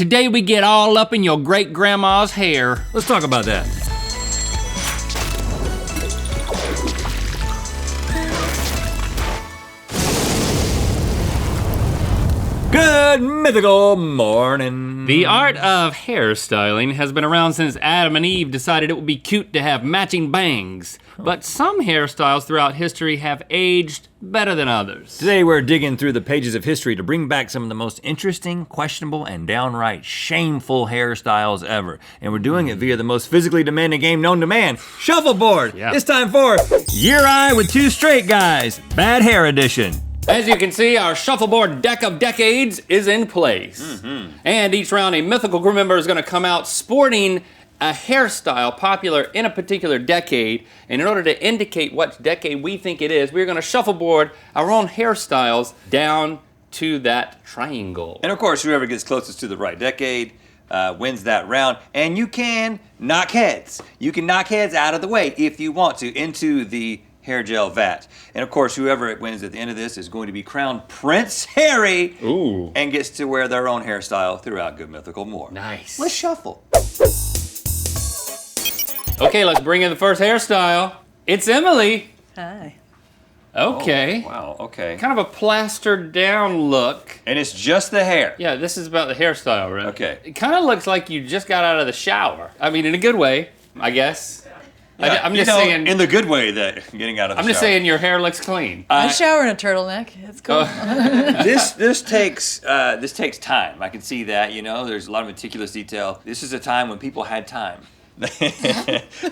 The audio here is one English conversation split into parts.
Today we get all up in your great-grandma's hair. Let's talk about that. Good mythical morning. The art of hairstyling has been around since Adam and Eve decided it would be cute to have matching bangs. But some hairstyles throughout history have aged better than others. Today we're digging through the pages of history to bring back some of the most interesting, questionable, and downright shameful hairstyles ever. And we're doing it via the most physically demanding game known to man, shuffleboard. Yeah. It's time for Year I with Two Straight Guys, Bad Hair Edition. As you can see, our shuffleboard deck of decades is in place. And each round, a mythical crew member is gonna come out sporting a hairstyle popular in a particular decade. And in order to indicate what decade we think it is, we're gonna shuffleboard our own hairstyles down to that triangle. And of course, whoever gets closest to the right decade wins that round. And you can knock heads. You can knock heads out of the way if you want to into the hair gel vat. And of course, whoever wins at the end of this is going to be crowned Prince Harry. Ooh. And gets to wear their own hairstyle throughout Good Mythical more. Nice. Let's shuffle. Okay, let's bring in the first hairstyle. It's Emily. Hi. Okay. Oh, wow, okay. Kind of a plastered down look. And it's just the hair. Yeah, this is about the hairstyle, right? Okay. It kind of looks like you just got out of the shower. I mean, in a good way, I guess. Yeah, I'm just saying. in the good way that getting out of the I'm just shower. saying your hair looks clean. I shower in a turtleneck. It's cool. This takes time. I can see that, you know, there's a lot of meticulous detail. This is a time when people had time.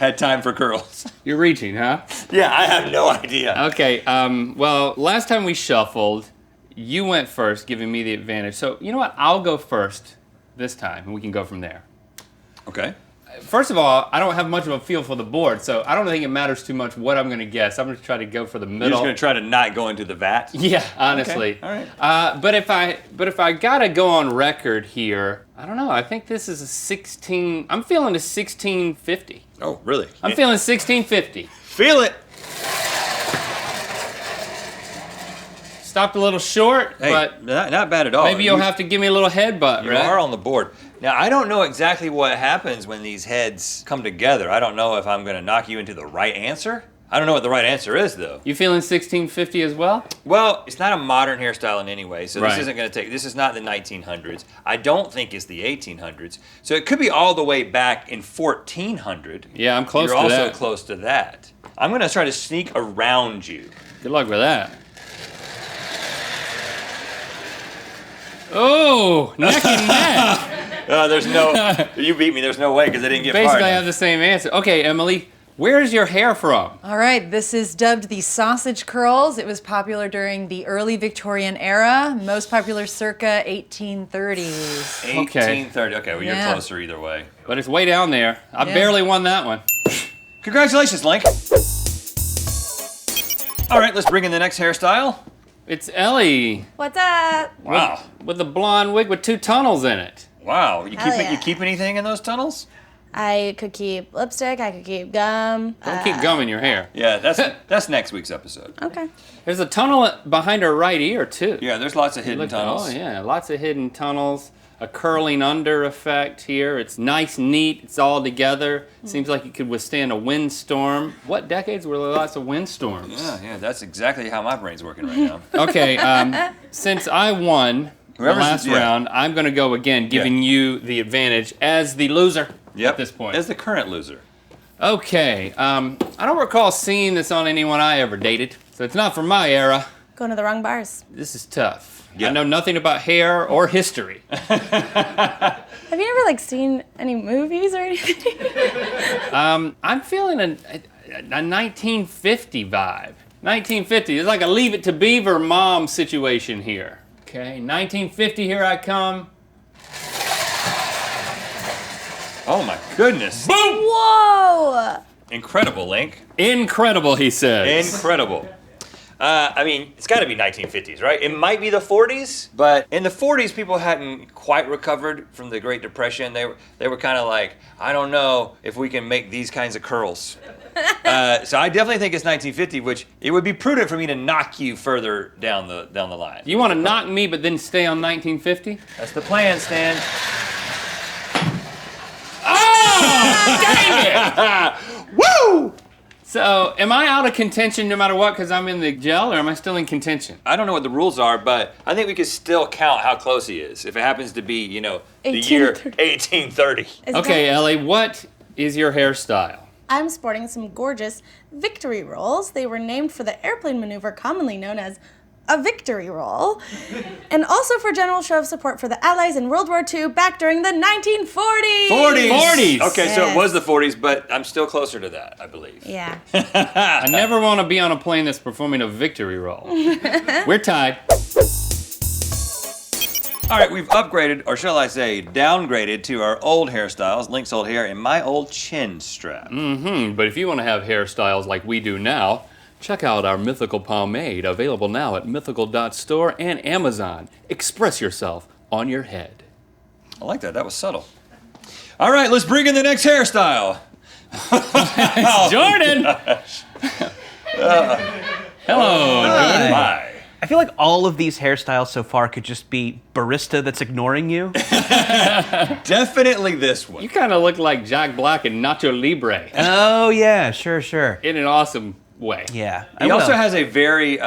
Had time for curls. You're reaching, huh? Yeah, I have no idea. Okay, well, last time we shuffled, you went first, giving me the advantage. So, you know what? I'll go first this time, and we can go from there. Okay. First of all, I don't have much of a feel for the board, so I don't think it matters too much what I'm gonna guess. I'm gonna try to go for the middle. You're just gonna try to not go into the vat? Yeah, honestly. Okay, all right. But if I gotta go on record here, I don't know. I think this is a 16. I'm feeling a 1650. Oh, really? I'm feeling 1650. Feel it. Stopped a little short, Hey, but not bad at all. maybe you'll have to give me a little headbutt, You right? are on the board. Now, I don't know exactly what happens when these heads come together. I don't know if I'm gonna knock you into the right answer. I don't know what the right answer is, though. You feeling 1650 as well? Well, it's not a modern hairstyle in any way, so Right. this isn't gonna take, this is not the 1900s. I don't think it's the 1800s. So it could be all the way back in 1400. Yeah, I'm close You're to that. also close to that. I'm gonna try to sneak around you. Good luck with that. Oh, neck and neck. There's no, you beat me, there's no way, because I didn't get far Basically, I enough. have the same answer. Okay, Emily, where's your hair from? All right, this is dubbed the sausage curls. It was popular during the early Victorian era, most popular circa 1830s. 1830, okay, well, you're Yeah. closer either way. But it's way down there. I Yeah. barely won that one. Congratulations, Link. All right, let's bring in the next hairstyle. It's Ellie. What's up? Wow. With the blonde wig with 2 tunnels in it. Wow, you Hell keep yeah. you keep anything in those tunnels? I could keep lipstick, I could keep gum. Don't keep gum in your hair. Yeah, that's next week's episode. Okay. There's a tunnel behind her right ear, too. Yeah, there's lots of hidden Look, tunnels. Oh, yeah, lots of hidden tunnels. A curling under effect here. It's nice, neat, it's all together. Seems like it could withstand a windstorm. What decades were there lots of windstorms? Yeah, that's exactly how my brain's working right now. Okay, since I won the Whoever's- last yeah. round, I'm gonna go again, giving you the advantage as the loser Yep. at this point. As the current loser. Okay, I don't recall seeing this on anyone I ever dated, so it's not from my era. Going to the wrong bars. This is tough. Yeah. I know nothing about hair or history. Have you ever like seen any movies or anything? I'm feeling a 1950 vibe. 1950, it's like a Leave It to Beaver mom situation here. Okay, 1950, here I come. Oh my goodness. Boom! Whoa! Incredible, Link. Incredible, he says. Incredible. I mean, it's got to be 1950s, right? It might be the 40s, but in the 40s, people hadn't quite recovered from the Great Depression. They were kind of like, I don't know if we can make these kinds of curls. So I definitely think it's 1950, which it would be prudent for me to knock you further down the line. You want to knock me, but then stay on 1950? That's the plan, Stan. Woo! So, am I out of contention no matter what because I'm in the gel, or am I still in contention? I don't know what the rules are, but I think we could still count how close he is if it happens to be, the year 1830. Okay, Ellie, what is your hairstyle? I'm sporting some gorgeous victory rolls. They were named for the airplane maneuver commonly known as a victory roll, and also for general show of support for the Allies in World War II back during the 1940s. 40s. Okay, so it Yes. was the 40s, but I'm still closer to that, I believe. Yeah. I never want to be on a plane that's performing a victory roll. We're tied. All right, we've upgraded, or shall I say, downgraded to our old hairstyles, Link's old hair, and my old chin strap. But if you want to have hairstyles like we do now, check out our Mythical pomade, available now at mythical.store and Amazon. Express yourself on your head. I like that. That was subtle. All right, let's bring in the next hairstyle. Jordan! Hello, Jordan. Bye. I feel like all of these hairstyles so far could just be barista that's ignoring you. Definitely this one. You kind of look like Jack Black and Nacho Libre Oh, yeah, sure. in an awesome way. Yeah. He I also will. has a very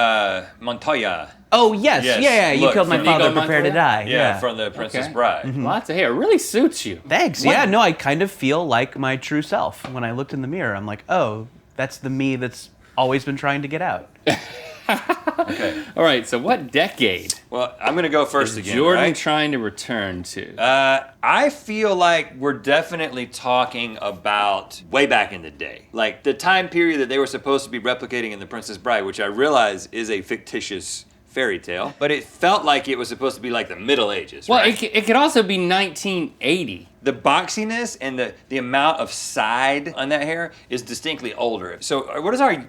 Montoya. Oh, yes. Yes. Yeah. You Look, killed my from father, Inigo prepare to Montoya? die. Yeah, from the Princess Okay. Bride. Lots of hair. Really suits you. Thanks. Yeah, no, I kind of feel like my true self. When I looked in the mirror, I'm like, oh, that's the me that's always been trying to get out. Okay. All right, so what decade Well, I'm going to go first is again, Jordan right? trying to return to? I feel like we're definitely talking about way back in the day. Like the time period that they were supposed to be replicating in The Princess Bride, which I realize is a fictitious fairy tale, but it felt like it was supposed to be like the Middle Ages, Well, right? it could also be 1980. The boxiness and the amount of side on that hair is distinctly older. So what is our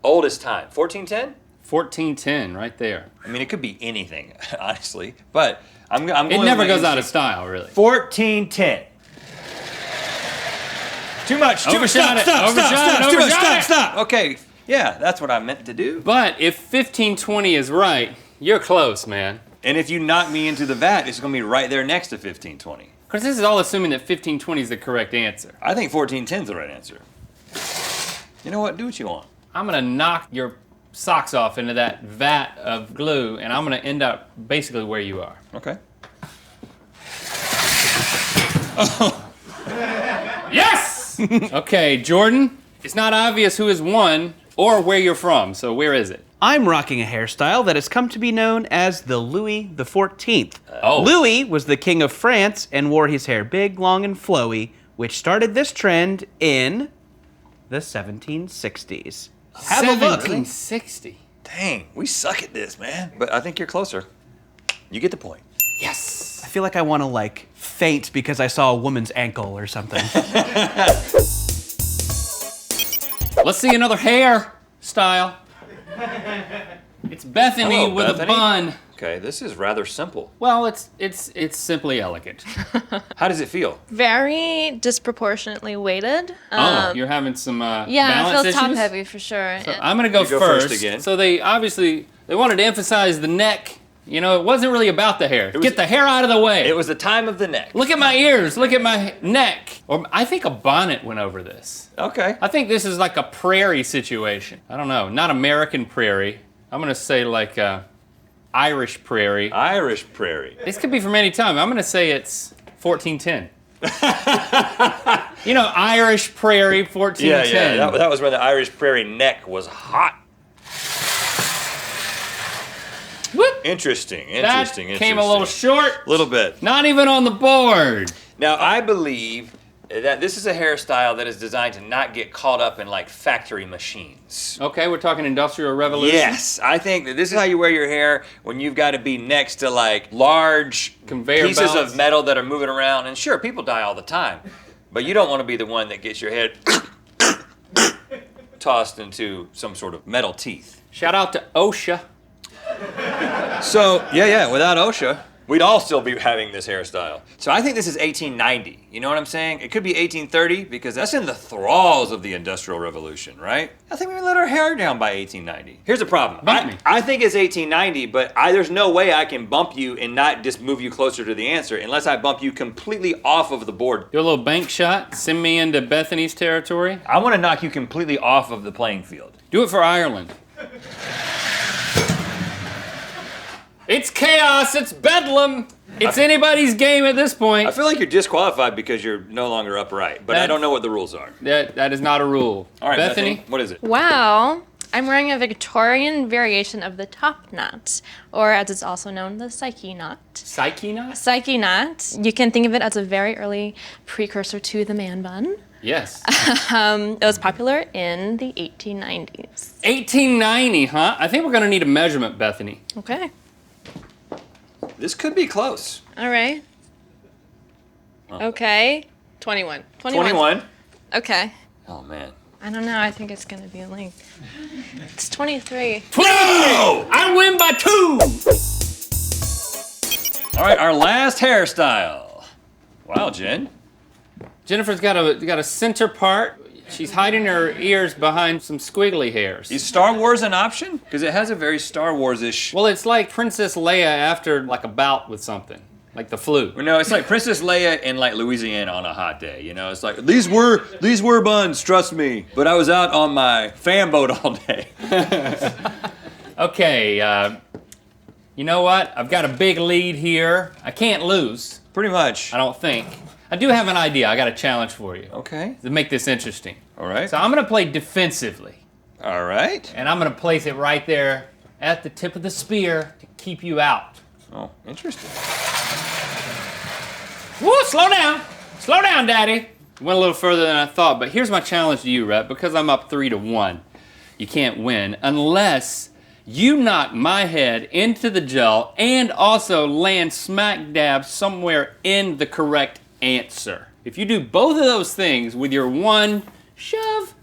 oldest time? 1410? 1410, right there. I mean, it could be anything, honestly, but I'm going It never with goes out of style, really. 1410. Too much. Too much. Overshot it, overshot it, Too much. overshot it. Stop. Okay. Yeah, that's what I meant to do. But if 1520 is right, you're close, man. And if you knock me into the vat, it's going to be right there next to 1520. Because this is all assuming that 1520 is the correct answer. I think 1410 is the right answer. You know what? Do what you want. I'm going to knock your socks off into that vat of glue, and I'm going to end up basically where you are. Okay. Yes! Okay, Jordan, it's not obvious who has won or where you're from, so where is it? I'm rocking a hairstyle that has come to be known as the Louis XIV. Oh. Louis was the king of France and wore his hair big, long, and flowy, which started this trend in the 1760s. Have a look. 1760. Dang, we suck at this, man. But I think you're closer. You get the point. Yes. I feel like I want to faint because I saw a woman's ankle or something. Let's see another hair style. It's Bethany Hello, with Bethany. a bun. Okay, this is rather simple. Well, it's simply elegant. How does it feel? Very disproportionately weighted. Oh, you're having some Yeah, it balance feels top issues? heavy for sure. I'm gonna go You go first. first again. So they wanted to emphasize the neck. You know, it wasn't really about the hair. was- Get the hair out of the way. It was the time of the neck. Look at my ears. Look at my neck. Or I think a bonnet went over this. Okay. I think this is like a prairie situation. I don't know. Not American prairie. I'm gonna say like Irish prairie. Irish prairie. This could be from any time. I'm gonna say it's 1410. You know, Irish prairie 1410. Yeah. That was when the Irish prairie neck was hot. Whoop. Interesting. That came a little short. Little bit. Not even on the board. Now, I believe that this is a hairstyle that is designed to not get caught up in like factory machines. Okay, we're talking Industrial Revolution. Yes, I think that this is how you wear your hair when you've got to be next to like large Conveyor pieces belts. of metal that are moving around. And sure, people die all the time, but you don't want to be the one that gets your head tossed into some sort of metal teeth. Shout out to OSHA. So, yeah, without OSHA, we'd all still be having this hairstyle. So I think this is 1890. You know what I'm saying? It could be 1830 because that's in the thralls of the Industrial Revolution, right? I think we let our hair down by 1890. Here's the problem. Bump me. I think it's 1890, but there's no way I can bump you and not just move you closer to the answer unless I bump you completely off of the board. Do a little bank shot. Send me into Bethany's territory. I want to knock you completely off of the playing field. Do it for Ireland. It's chaos. It's bedlam. It's anybody's game at this point. I feel like you're disqualified because you're no longer upright, but I don't know what the rules are. That is not a rule. All right, Bethany? what is it? Wow. I'm wearing a Victorian variation of the top knot, or as it's also known, the psyche knot. Psyche knot? Psyche knot. You can think of it as a very early precursor to the man bun. Yes. It was popular in the 1890s. 1890, huh? I think we're gonna need a measurement, Bethany. Okay. This could be close. All right. Okay. 21. 21. Okay. Oh, man. I don't know. I think it's going to be a link. It's 23. Whoa! I win by 2! All right, our last hairstyle. Wow, Jen. Jennifer's got a center part. She's hiding her ears behind some squiggly hairs. Is Star Wars an option? Because it has a very Star Wars-ish. Well, it's like Princess Leia after like a bout with something, like the flu. No, it's like Princess Leia in like Louisiana on a hot day. You know, it's like these were buns, trust me. But I was out on my fan boat all day. Okay, you know what? I've got a big lead here. I can't lose. Pretty much. I don't think. I do have an idea. I got a challenge for you. Okay. To make this interesting. All right. So I'm gonna play defensively. All right. And I'm gonna place it right there at the tip of the spear to keep you out. Oh, interesting. Woo, slow down. Slow down, Daddy. Went a little further than I thought, but here's my challenge to you, Rhett. Because I'm up 3-1, you can't win unless you knock my head into the gel and also land smack dab somewhere in the correct answer. If you do both of those things with your one shove,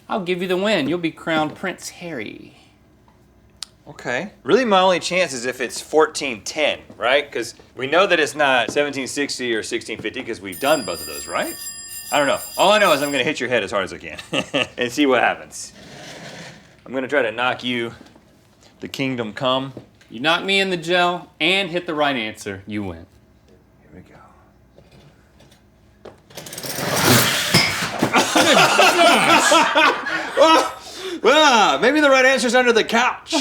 I'll give you the win. You'll be crowned Prince Harry. Okay. Really, my only chance is if it's 1410, right? Because we know that it's not 1760 or 1650 because we've done both of those, right? I don't know. All I know is I'm going to hit your head as hard as I can and see what happens. I'm going to try to knock you the kingdom come. You knock me in the gel and hit the right answer, you win. Here we go. Well, maybe the right answer's under the couch.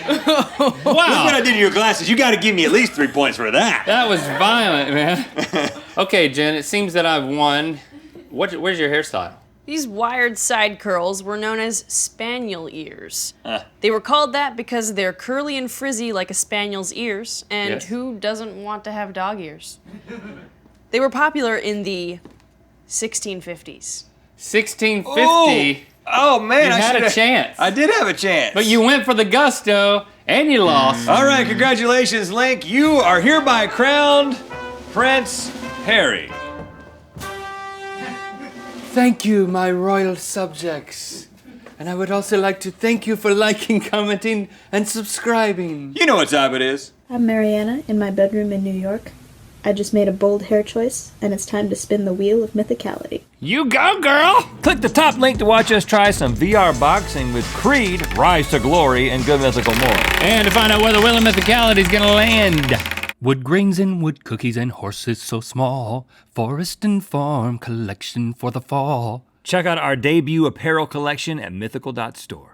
Wow. Look what I did to your glasses. You got to give me at least 3 points for that. That was violent, man. Okay, Jen, it seems that I've won. Where's your hairstyle? These wired side curls were known as spaniel ears. They were called that because they're curly and frizzy like a spaniel's ears, and Yes. who doesn't want to have dog ears? They were popular in the 1650s. 1650. Oh, man. You I had a should've- chance. I did have a chance. But you went for the gusto and you lost. All right, congratulations, Link. You are hereby crowned Prince Harry. Thank you, my royal subjects. And I would also like to thank you for liking, commenting, and subscribing. You know what time it is. I'm Mariana in my bedroom in New York. I just made a bold hair choice, and it's time to spin the wheel of mythicality. You go, girl! Click the top link to watch us try some VR boxing with Creed, Rise to Glory, and Good Mythical more. And to find out where the wheel of mythicality is gonna land. Wood grains and wood cookies and horses so small. Forest and farm collection for the fall. Check out our debut apparel collection at mythical.store.